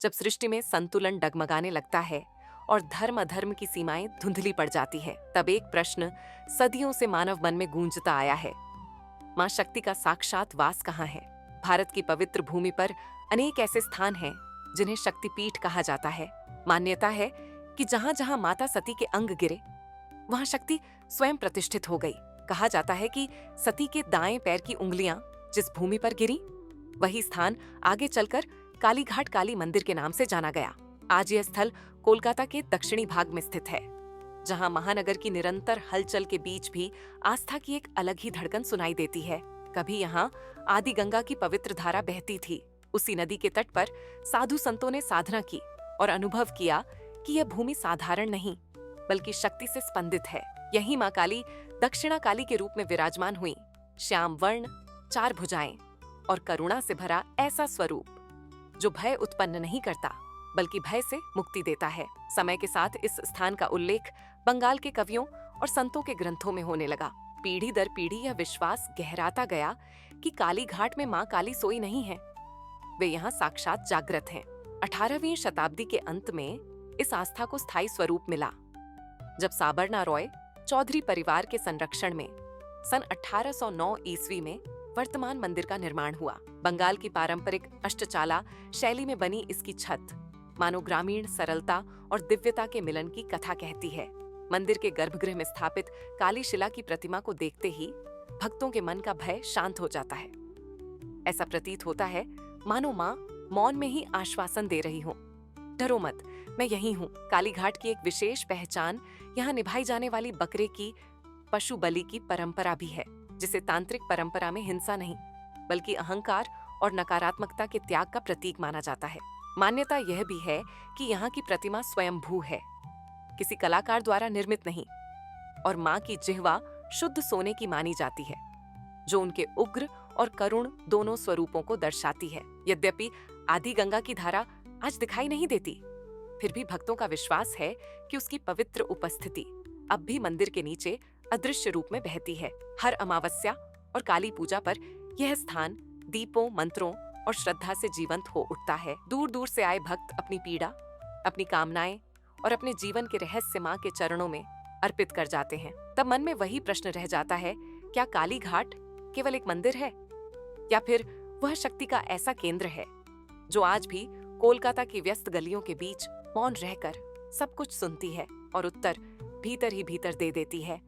जब सृष्टि में संतुलन डगमगाने लगता है और धर्म अधर्म की सीमाएं धुंधली पड़ जाती है, तब एक प्रश्न सदियों से मानव मन में गूंजता आया है। मां शक्ति का साक्षात वास कहाँ है? भारत की पवित्र भूमि पर अनेक ऐसे स्थान हैं जिन्हें शक्तिपीठ कहा जाता है। मान्यता है कि जहां जहां माता सती के अंग गिरे, वहां शक्ति स्वयं प्रतिष्ठित हो गई। कहा जाता है कि सती के दाएं पैर की उंगलियां जिस भूमि पर गिरी, वही स्थान आगे चलकर कालीघाट काली मंदिर के नाम से जाना गया। आज यह स्थल कोलकाता के दक्षिणी भाग में स्थित है, जहां महानगर की निरंतर हलचल के बीच भी आस्था की एक अलग ही धड़कन सुनाई देती है। कभी यहाँ आदि गंगा की पवित्र धारा बहती थी। उसी नदी के तट पर साधु संतों ने साधना की और अनुभव किया कि यह भूमि साधारण नहीं बल्कि शक्ति से स्पंदित है। यही मां काली दक्षिणा काली के रूप में विराजमान हुई। श्याम वर्ण, 4 भुजाएं और करुणा से भरा ऐसा स्वरूप जो भय उत्पन्न नहीं करता बल्कि भय से मुक्ति देता है। समय के साथ इस स्थान का उल्लेख बंगाल के कवियों और संतों के ग्रंथों में होने लगा। पीढ़ी दर पीढ़ी यह विश्वास गहराता गया कि काली घाट में मां काली सोई नहीं है, वे यहाँ साक्षात जागृत हैं। 18वीं शताब्दी के अंत में इस आस्था को स्थायी स्वरूप मिला, जब साबरना रॉय चौधरी परिवार के संरक्षण में सन 1809 ईस्वी में वर्तमान मंदिर का निर्माण हुआ। बंगाल की पारंपरिक अष्टचाला शैली में बनी इसकी छत मानो ग्रामीण सरलता और दिव्यता के मिलन की कथा कहती है। मंदिर के गर्भगृह में स्थापित काली शिला की प्रतिमा को देखते ही भक्तों के मन का भय शांत हो जाता है। ऐसा प्रतीत होता है मानो मां मौन में ही आश्वासन दे रही हो, डरो मत, मैं यही हूँ। कालीघाट की एक विशेष पहचान यहाँ निभाई जाने वाली बकरे की पशु बलि की परंपरा भी है, जिसे तांत्रिक परंपरा में हिंसा नहीं बल्कि अहंकार और नकारात्मकता के त्याग का प्रतीक माना जाता है। मान्यता यह भी है कि यहाँ की प्रतिमा स्वयंभू है, किसी कलाकार द्वारा निर्मित नहीं, और मां की जिह्वा शुद्ध सोने की मानी जाती है, जो उनके उग्र और करुण दोनों स्वरूपों को दर्शाती है। यद्यपि आदि गंगा की धारा आज दिखाई नहीं देती, फिर भी भक्तों का विश्वास है कि उसकी पवित्र उपस्थिति अब भी मंदिर के नीचे अदृश्य रूप में बहती है। हर अमावस्या और काली पूजा पर यह स्थान दीपों, मंत्रों और श्रद्धा से जीवंत हो उठता है। दूर दूर से आए भक्त अपनी पीड़ा, अपनी कामनाएं और अपने जीवन के रहस्य मां के चरणों में अर्पित कर जाते हैं। तब मन में वही प्रश्न रह जाता है, क्या काली घाट केवल एक मंदिर है या फिर वह शक्ति का ऐसा केंद्र है जो आज भी कोलकाता की व्यस्त गलियों के बीच मौन रहकर सब कुछ सुनती है और उत्तर भीतर ही भीतर दे देती है।